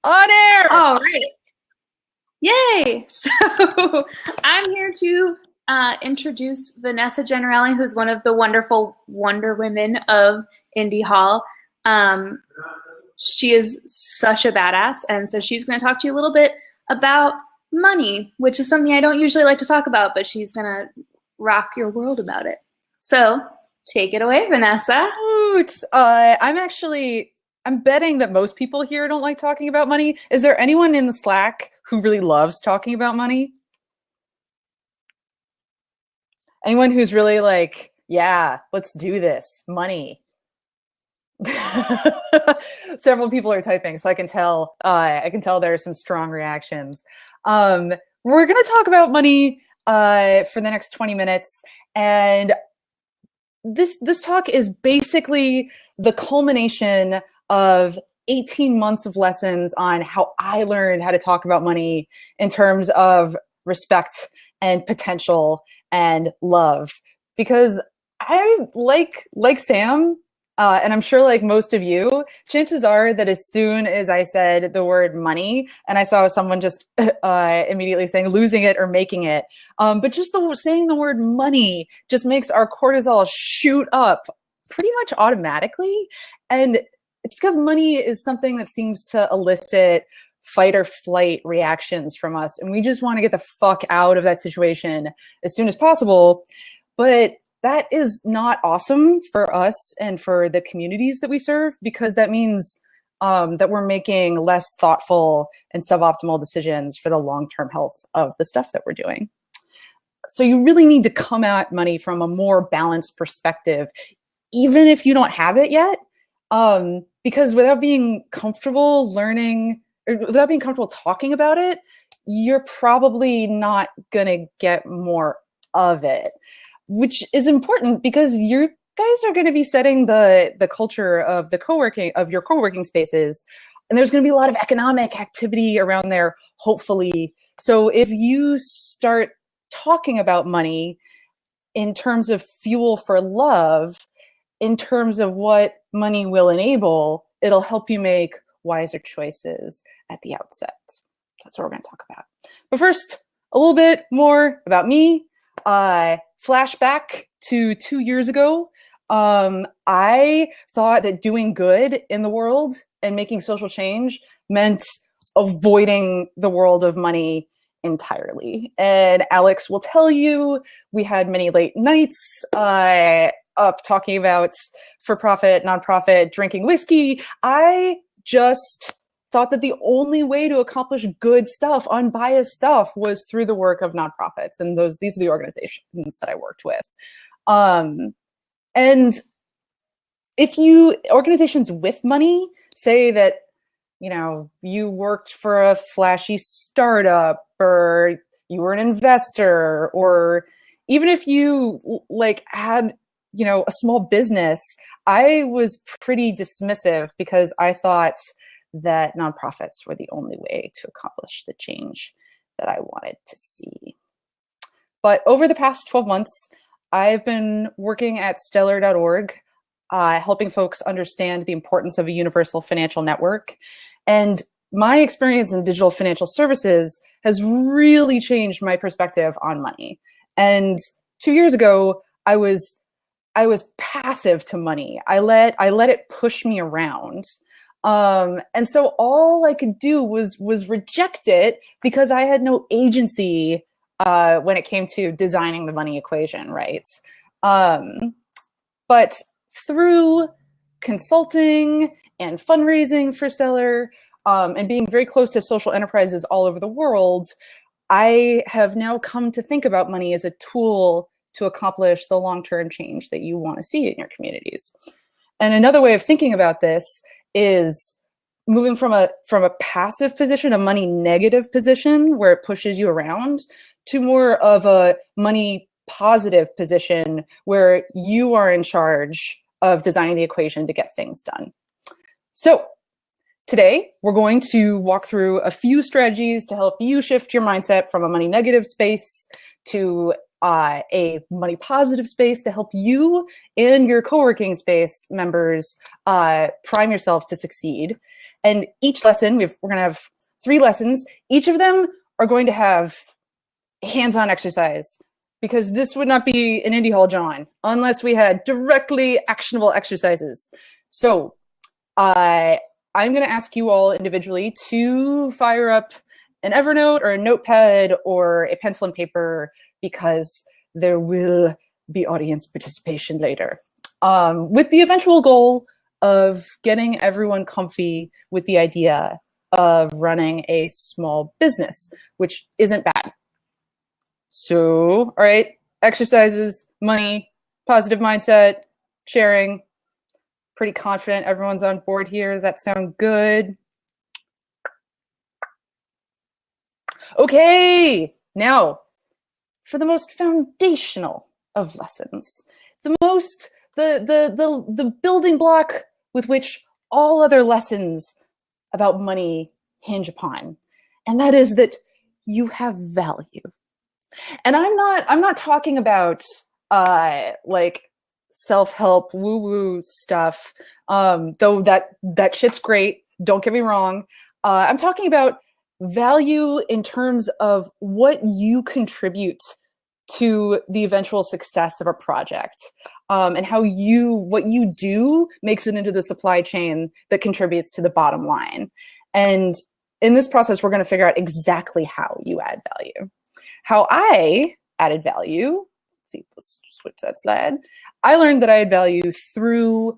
On air! All right. Yay! So I'm here to introduce Vanessa Generali, who's one of the wonderful Wonder Women of Indie Hall. Um, she is such a badass, and so she's going to talk to you a little bit about money, which is something I don't usually like to talk about, but she's going to rock your world about it. So take it away, Vanessa. Woot! I'm betting that most people here don't like talking about money. Is there anyone in the Slack who really loves talking about money? Anyone who's really like, yeah, let's do this, money. Several people are typing, so I can tell there are some strong reactions. We're going to talk about money for the next 20 minutes, and this talk is basically the culmination of 18 months of lessons on how I learned how to talk about money in terms of respect and potential and love. Because I like Sam, and I'm sure like most of you, chances are that as soon as I said the word money and I saw someone just immediately saying losing it or making it, but just saying the word money just makes our cortisol shoot up pretty much automatically. And it's because money is something that seems to elicit fight or flight reactions from us. And we just want to get the fuck out of that situation as soon as possible. But that is not awesome for us and for the communities that we serve, because that means that we're making less thoughtful and suboptimal decisions for the long-term health of the stuff that we're doing. So you really need to come at money from a more balanced perspective, even if you don't have it yet, because without being comfortable learning, or without being comfortable talking about it, you're probably not going to get more of it. Which is important because you guys are going to be setting the culture of your co-working spaces, and there's going to be a lot of economic activity around there, hopefully. So if you start talking about money in terms of fuel for love, in terms of what money will enable, it'll help you make wiser choices at the outset. That's what we're going to talk about. But first, a little bit more about me. Flashback to 2 years ago. I thought that doing good in the world and making social change meant avoiding the world of money entirely. And Alex will tell you, we had many late nights up talking about for-profit, nonprofit, drinking whiskey. I just thought that the only way to accomplish good stuff, unbiased stuff, was through the work of nonprofits. And these are the organizations that I worked with. And if organizations with money say that, you worked for a flashy startup, or you were an investor, or even if you had, a small business, I was pretty dismissive because I thought that nonprofits were the only way to accomplish the change that I wanted to see. But over the past 12 months, I've been working at Stellar.org, helping folks understand the importance of a universal financial network. And my experience in digital financial services has really changed my perspective on money. And 2 years ago, I was passive to money. I let it push me around. And so all I could do was reject it because I had no agency when it came to designing the money equation, right? But through consulting and fundraising for Stellar, and being very close to social enterprises all over the world, I have now come to think about money as a tool to accomplish the long-term change that you want to see in your communities. And another way of thinking about this is moving from a passive position, a money negative position where it pushes you around, to more of a money positive position where you are in charge of designing the equation to get things done. So today, we're going to walk through a few strategies to help you shift your mindset from a money negative space to a money positive space to help you and your co-working space members prime yourself to succeed. And each lesson, we're going to have 3 lessons. Each of them are going to have hands-on exercise, because this would not be an Indie Hall John unless we had directly actionable exercises. So I'm going to ask you all individually to fire up an Evernote or a notepad or a pencil and paper, because there will be audience participation later, with the eventual goal of getting everyone comfy with the idea of running a small business, which isn't bad. So, all right, exercises, money, positive mindset, sharing. Pretty confident everyone's on board here. Does that sound good? Okay, now for the most foundational of lessons, the building block with which all other lessons about money hinge upon, and that is that you have value. And I'm not talking about like self-help woo-woo stuff, though that shit's great, don't get me wrong. I'm talking about value in terms of what you contribute to the eventual success of a project, and how what you do makes it into the supply chain that contributes to the bottom line. And in this process, we're going to figure out exactly how you add value. How I added value, let's switch that slide. I learned that I add value through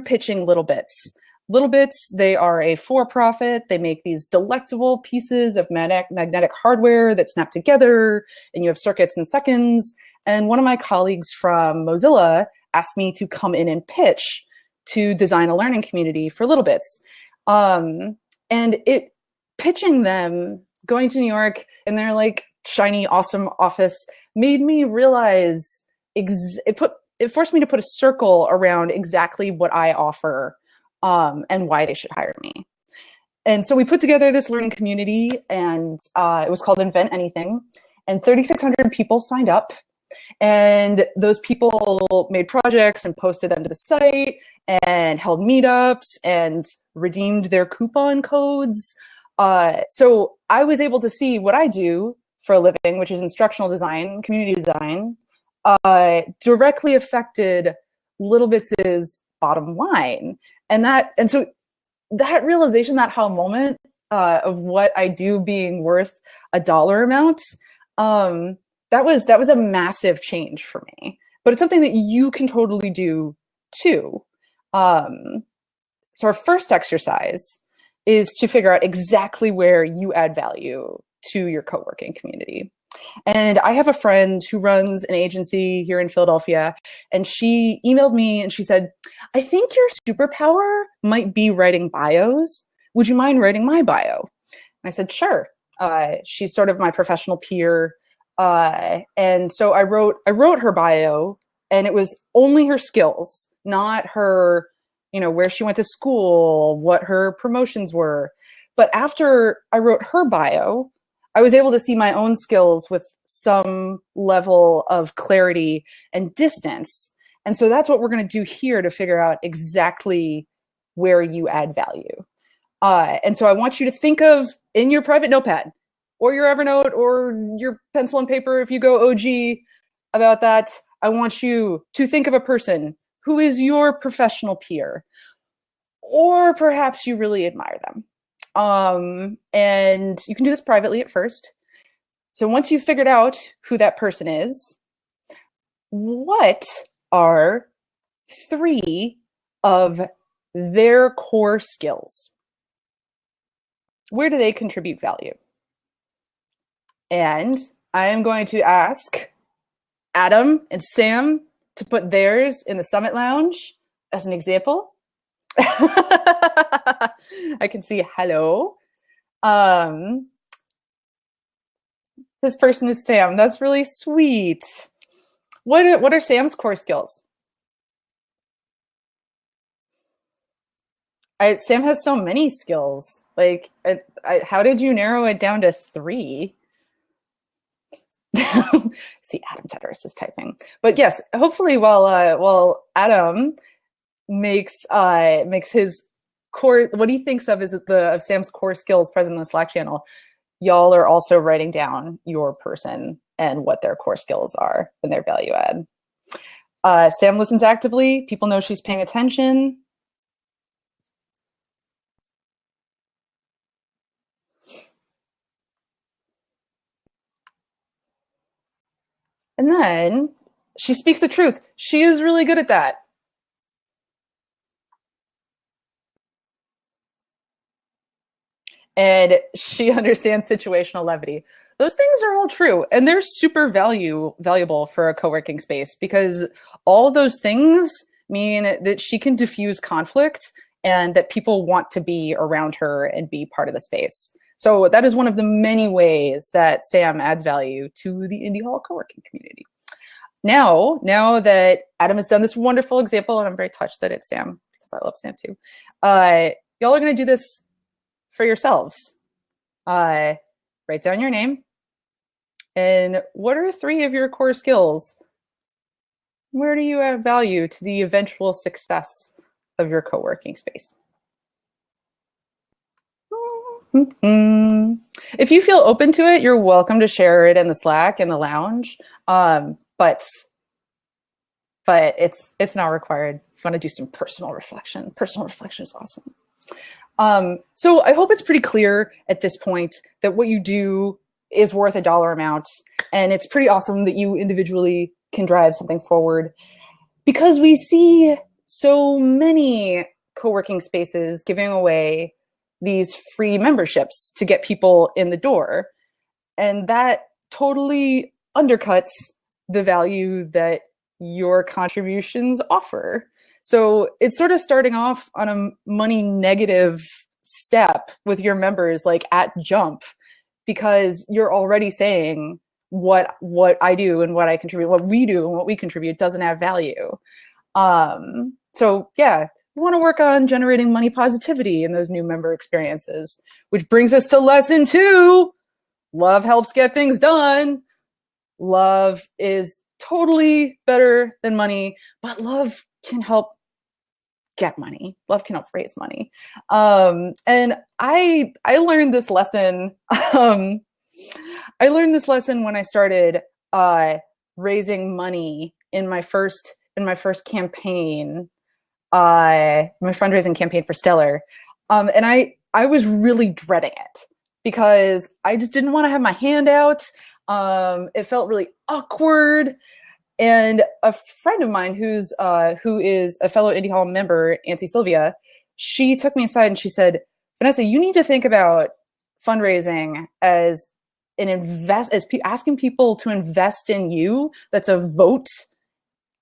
pitching Little Bits. Little Bits, they are a for-profit. They make these delectable pieces of magnetic hardware that snap together, and you have circuits in seconds. And one of my colleagues from Mozilla asked me to come in and pitch to design a learning community for Little Bits. And pitching them, going to New York in their like shiny, awesome office, made me realize it forced me to put a circle around exactly what I offer, and why they should hire me. And so we put together this learning community, and it was called Invent Anything, and 3,600 people signed up. And those people made projects and posted them to the site and held meetups and redeemed their coupon codes. So I was able to see what I do for a living, which is instructional design, community design, directly affected Little Bits' bottom line. And so that realization, that whole moment of what I do being worth a dollar amount, that was a massive change for me. But it's something that you can totally do too. So our first exercise is to figure out exactly where you add value to your co-working community. And I have a friend who runs an agency here in Philadelphia, and she emailed me and she said, I think your superpower might be writing bios. Would you mind writing my bio? And I said, sure. She's sort of my professional peer. And so I wrote her bio, and it was only her skills, not her, where she went to school, what her promotions were. But after I wrote her bio, I was able to see my own skills with some level of clarity and distance. And so that's what we're going to do here to figure out exactly where you add value. And so I want you to think of, in your private notepad or your Evernote or your pencil and paper, if you go OG about that, I want you to think of a person who is your professional peer, or perhaps you really admire them. And you can do this privately at first. So once you've figured out who that person is, what are 3 of their core skills? Where do they contribute value? And I am going to ask Adam and Sam to put theirs in the Summit Lounge as an example. I can see hello. This person is Sam. That's really sweet. What are Sam's core skills? Sam has so many skills. Like, how did you narrow it down to 3? See, Adam Tedros is typing. But yes, hopefully while Adam makes his core, what he thinks of is of Sam's core skills present in the Slack channel, y'all are also writing down your person and what their core skills are and their value add. Sam listens actively. People know she's paying attention. And then she speaks the truth. She is really good at that. And she understands situational levity. Those things are all true, and they're super valuable for a co-working space, because all those things mean that she can diffuse conflict and that people want to be around her and be part of the space. So that is one of the many ways that Sam adds value to the Indy Hall co-working community. Now that Adam has done this wonderful example, and I'm very touched that it's Sam, because I love Sam too, y'all are going to do this for yourselves. Write down your name. And what are 3 of your core skills? Where do you add value to the eventual success of your co-working space? If you feel open to it, you're welcome to share it in the Slack and the lounge. But it's not required. If you want to do some personal reflection is awesome. So I hope it's pretty clear at this point that what you do is worth a dollar amount, and it's pretty awesome that you individually can drive something forward, because we see so many co-working spaces giving away these free memberships to get people in the door, and that totally undercuts the value that your contributions offer. So it's sort of starting off on a money negative step with your members, like at jump, because you're already saying what I do and what I contribute, what we do and what we contribute doesn't have value. So yeah, we want to work on generating money positivity in those new member experiences, which brings us to lesson 2. Love helps get things done. Love is totally better than money, but love can help get money. Love can help raise money. And I learned this lesson. I learned this lesson when I started raising money in my first campaign, my fundraising campaign for Stellar. And I was really dreading it, because I just didn't want to have my hand out. It felt really awkward. And a friend of mine who is a fellow Indy Hall member, Auntie Sylvia, she took me aside and she said, Vanessa, you need to think about fundraising as asking people to invest in you. That's a vote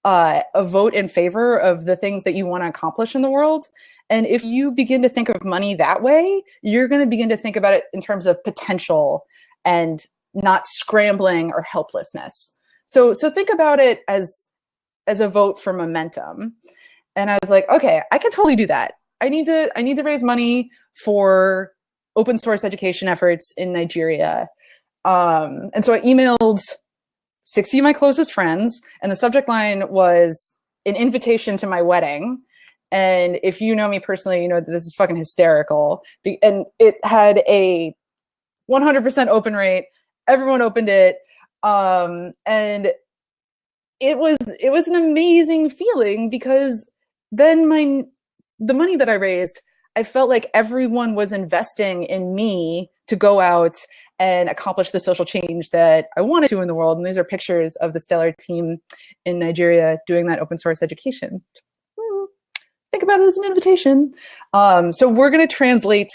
in favor of the things that you want to accomplish in the world. And if you begin to think of money that way, you're going to begin to think about it in terms of potential and not scrambling or helplessness. So think about it as a vote for momentum. And I was like, okay, I can totally do that. I need to raise money for open source education efforts in Nigeria. And so I emailed 60 of my closest friends, and the subject line was an invitation to my wedding. And if you know me personally, you know that this is fucking hysterical. And it had a 100% open rate. Everyone opened it. And it was an amazing feeling, because then the money that I raised, I felt like everyone was investing in me to go out and accomplish the social change that I wanted to in the world. And these are pictures of the Stellar team in Nigeria doing that open source education. Think about it as an invitation. So we're going to translate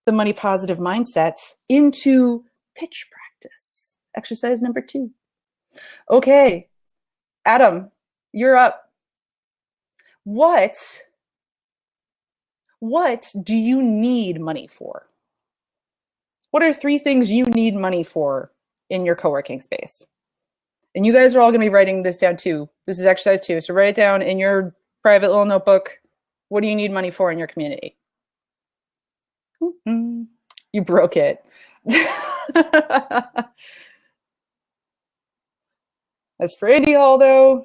the money positive mindset into pitch practice. Exercise number 2. Okay, Adam, you're up. What do you need money for? What are 3 things you need money for in your co-working space? And you guys are all going to be writing this down too. This is exercise 2. So write it down in your private little notebook. What do you need money for in your community? You broke it. As for Indy Hall, though,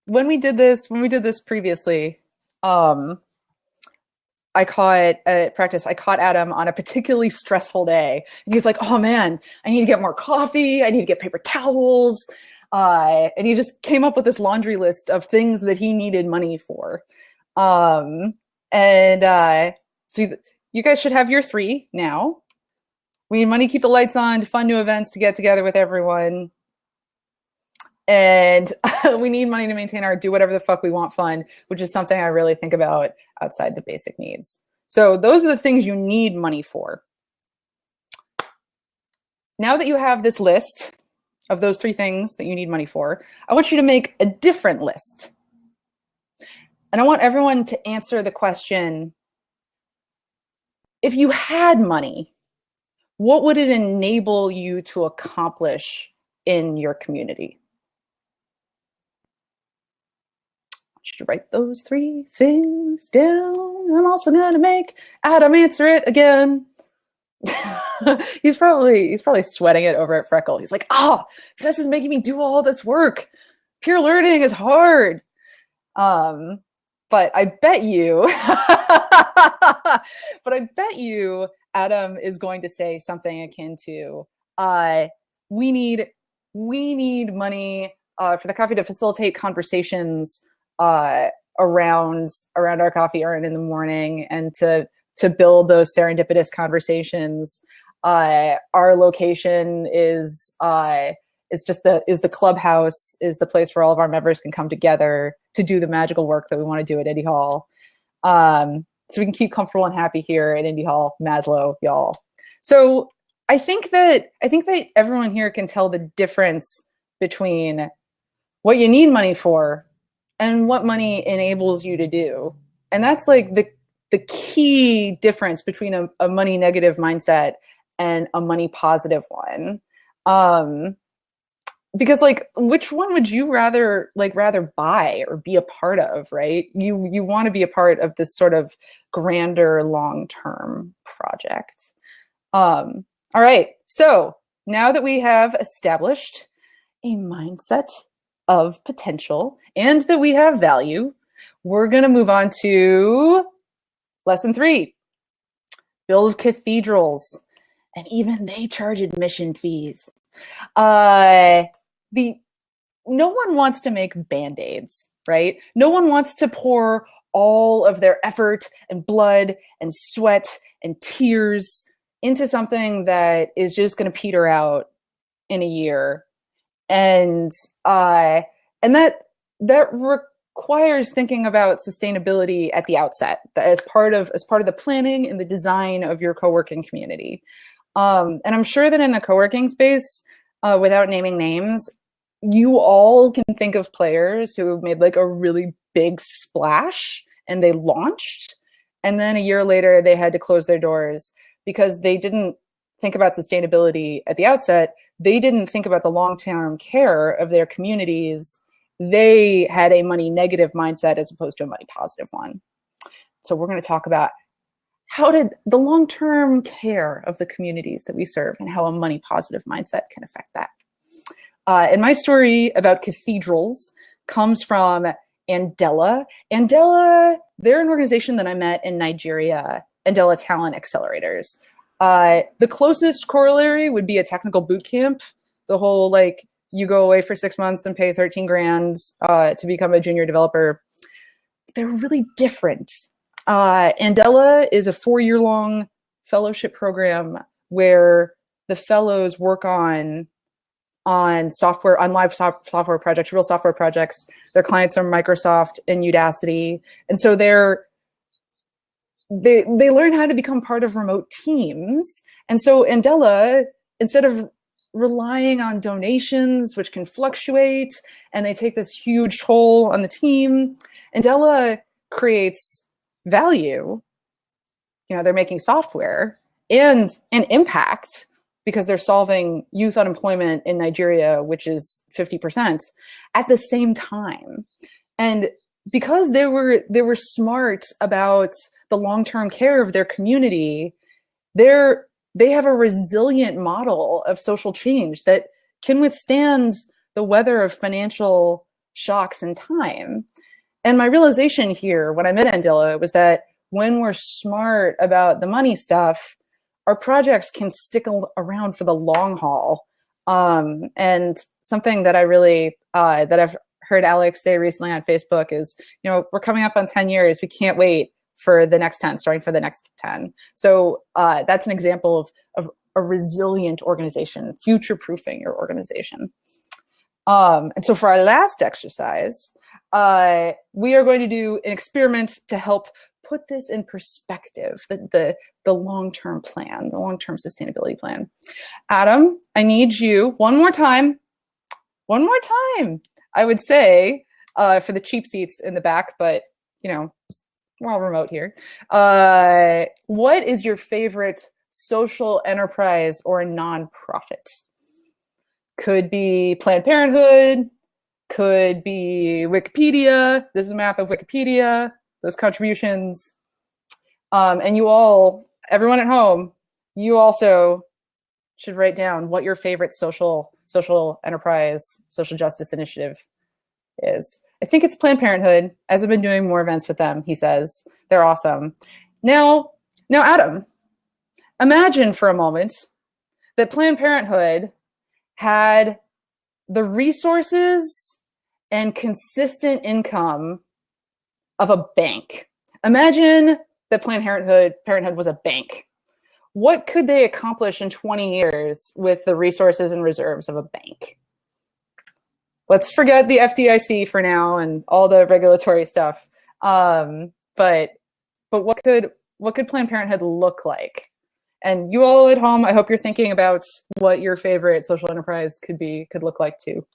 when we did this previously, um, I caught at practice, I caught Adam on a particularly stressful day. And he was like, oh man, I need to get more coffee. I need to get paper towels. And he just came up with this laundry list of things that he needed money for. Um, so you guys should have your 3 now. We need money to keep the lights on, to fund new events, to get together with everyone. And we need money to maintain our do whatever the fuck we want fund, which is something I really think about outside the basic needs. So those are the things you need money for. Now that you have this list of those 3 things that you need money for, I want you to make a different list. And I want everyone to answer the question, if you had money, what would it enable you to accomplish in your community? To write those 3 things down. I'm also going to make Adam answer it again. he's probably sweating it over at Freckle. He's like, Vanessa's making me do all this work. Peer learning is hard. But I bet you, Adam is going to say something akin to, we need money for the coffee to facilitate conversations around our coffee urn in the morning, and to build those serendipitous conversations. Our location is the clubhouse, is the place where all of our members can come together to do the magical work that we want to do at Indy Hall. So we can keep comfortable and happy here at Indy Hall, Maslow, y'all. So I think that everyone here can tell the difference between what you need money for and what money enables you to do. And that's like the key difference between a money negative mindset and a money positive one. Because like, which one would you rather buy or be a part of, right? You want to be a part of this sort of grander long-term project. All right, so now that we have established a mindset of potential and that we have value, we're going to move on to lesson 3. Build cathedrals, and even they charge admission fees. No one wants to make band-aids, right? No one wants to pour all of their effort and blood and sweat and tears into something that is just going to peter out in a year. And that requires thinking about sustainability at the outset, as part of the planning and the design of your co-working community. And I'm sure that in the co-working space, without naming names, you all can think of players who made like a really big splash and they launched, and then a year later they had to close their doors because they didn't think about sustainability at the outset. They didn't think about the long-term care of their communities. They had a money negative mindset as opposed to a money positive one. So we're going to talk about how did the long-term care of the communities that we serve and how a money positive mindset can affect that. And my story about cathedrals comes from Andela. Andela, they're an organization that I met in Nigeria, Andela Talent Accelerators. The closest corollary would be a technical boot camp. The whole, like, you go away for 6 months and pay 13 grand to become a junior developer. They're really different. Andela is a 4-year-long fellowship program where the fellows work on software, on live software projects, real software projects. Their clients are Microsoft and Udacity. And so they learn how to become part of remote teams. And so Andela, instead of relying on donations, which can fluctuate, and they take this huge toll on the team, Andela creates value. You know, they're making software and an impact because they're solving youth unemployment in Nigeria, which is 50%, at the same time. And because they were smart about the long-term care of their community, their they have a resilient model of social change that can withstand the weather of financial shocks in time. And my realization here when I met Andila was that when we're smart about the money stuff, our projects can stick around for the long haul. And something that I really, that I've heard Alex say recently on Facebook is, you know, we're coming up on 10 years. We can't wait for the next 10, starting for the next 10. So that's an example of a resilient organization, future-proofing your organization. And so for our last exercise, we are going to do an experiment to help put this in perspective, the long-term plan, the long-term sustainability plan. Adam, I need you one more time, I would say, for the cheap seats in the back, but you know, we're all remote here. What is your favorite social enterprise or a nonprofit? Could be Planned Parenthood, could be Wikipedia. This is a map of Wikipedia, those contributions. And you all, everyone at home, you also should write down what your favorite social enterprise, social justice initiative is. I think it's Planned Parenthood, as I've been doing more events with them, he says. They're awesome. Now, Adam, imagine for a moment that Planned Parenthood had the resources and consistent income of a bank. Imagine that Planned Parenthood was a bank. What could they accomplish in 20 years with the resources and reserves of a bank? Let's forget the FDIC for now and all the regulatory stuff. But what could Planned Parenthood look like? And you all at home, I hope you're thinking about what your favorite social enterprise could look like too.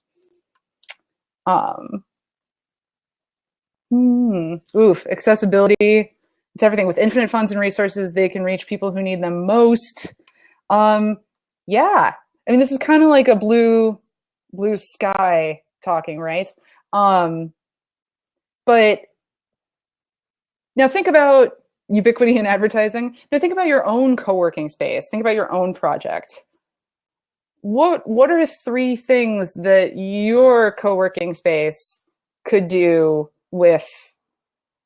Accessibility. It's everything. With infinite funds and resources, they can reach people who need them most. Yeah, I mean, this is kind of like a blue sky talking, right? But now think about ubiquity in advertising. Now think about your own co-working space. Think about your own project. What are 3 things that your co-working space could do with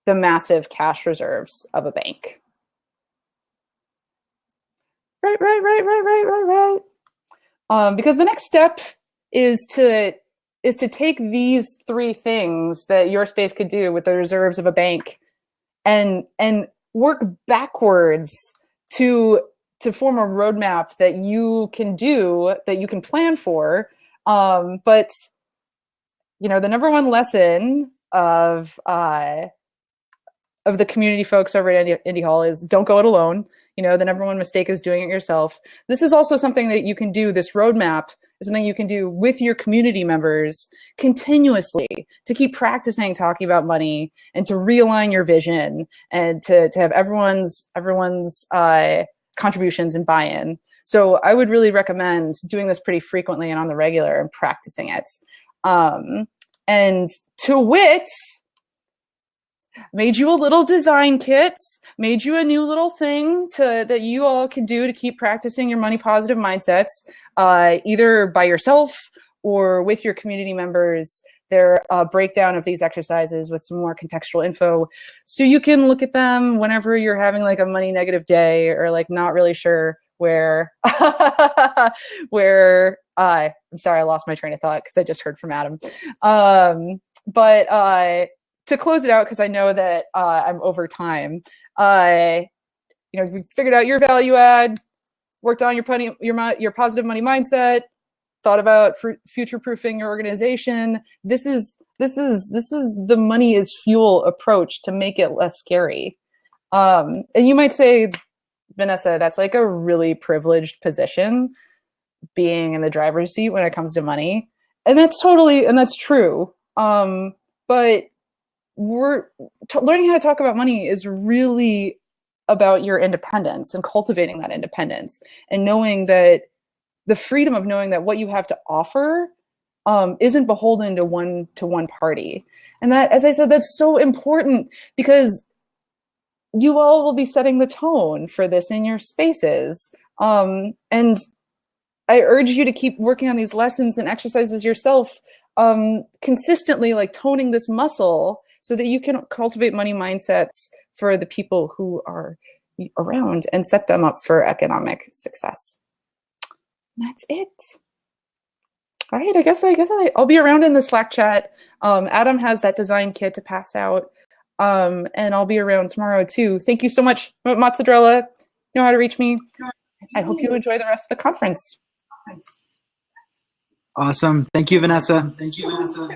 the massive cash reserves of a bank? Right. Because the next step is to take these 3 things that your space could do with the reserves of a bank and work backwards to form a roadmap that you can do, that you can plan for. But you know, the number one lesson of the community folks over at Indy Hall is don't go it alone. You know, the number one mistake is doing it yourself. This is also something that you can do. This roadmap is something you can do with your community members continuously to keep practicing talking about money and to realign your vision and to have everyone's contributions and buy-in. So I would really recommend doing this pretty frequently and on the regular and practicing it. And to wit, made you a little design kit, made you a new little thing that you all can do to keep practicing your money positive mindsets, either by yourself or with your community members. They're a breakdown of these exercises with some more contextual info. So you can look at them whenever you're having like a money negative day or like not really sure where, I'm sorry, I lost my train of thought because I just heard from Adam. But to close it out, because I know that I'm over time, you know, we figured out your value add, worked on your positive money mindset, thought about future-proofing your organization. This is the money is fuel approach to make it less scary. And you might say, Vanessa, that's like a really privileged position, being in the driver's seat when it comes to money. And that's true. But learning how to talk about money is really about your independence and cultivating that independence and knowing that the freedom of knowing that what you have to offer isn't beholden to one party. And that, as I said, that's so important because you all will be setting the tone for this in your spaces. And I urge you to keep working on these lessons and exercises yourself, consistently, like toning this muscle so that you can cultivate money mindsets for the people who are around and set them up for economic success. And that's it. All right, I guess I'll be around in the Slack chat. Adam has that design kit to pass out, and I'll be around tomorrow too. Thank you so much, Mozzarella. You know how to reach me. I hope you enjoy the rest of the conference. Awesome. Thank you, Vanessa. Thank you, Vanessa.